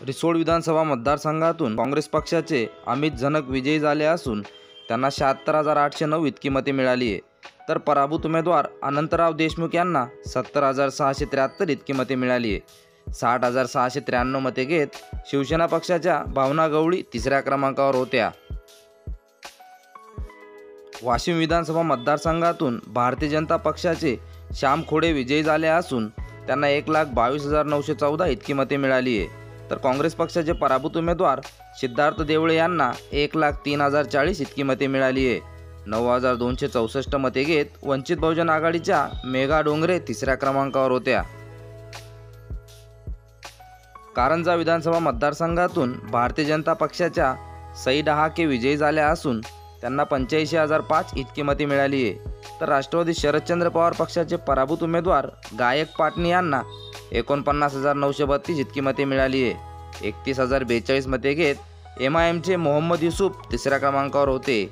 रिसोड विधानसभा मतदारसंघातून काँग्रेस पक्षाचे अमित झनक विजयी झाले असून त्यांना 76,809 इतकी मते मिळाली आहे, तर पराभूत उमेदवार अनंतराव देशमुख यांना 70,673 इतकी मते मिळाली आहे। 60,693 मते घेत शिवसेना पक्षाच्या भावना गवळी तिसऱ्या क्रमांकावर होत्या। वाशिम विधानसभा मतदारसंघातून भारतीय जनता पक्षाचे श्याम खोडे विजयी झाले असून त्यांना 1,22,914 इतकी मते मिळाली आहे, तर काँग्रेस पक्षाचे पराभूत उमेदवार सिद्धार्थ देवळे यांना 1,03,040 इतकी मते मिळाली आहे। 9,264 मते घेत वंचित बहुजन आघाडीच्या मेघा डोंगरे तिसऱ्या क्रमांकावर होत्या। कारंजा विधानसभा मतदारसंघातून भारतीय जनता पक्षाच्या सई डहाके विजयी झाल्या असून त्यांना 85,005 इतकी मते मिळाली आहे, तर राष्ट्रवादी शरदचंद्र पवार पक्षाचे पराभूत उमेदवार गायक पाटणी यांना 49,932 इतकी मते मिळाली आहे। 31,042 मते घेत MIMचे मोहम्मद युसूफ तिसऱ्या क्रमांकावर होते।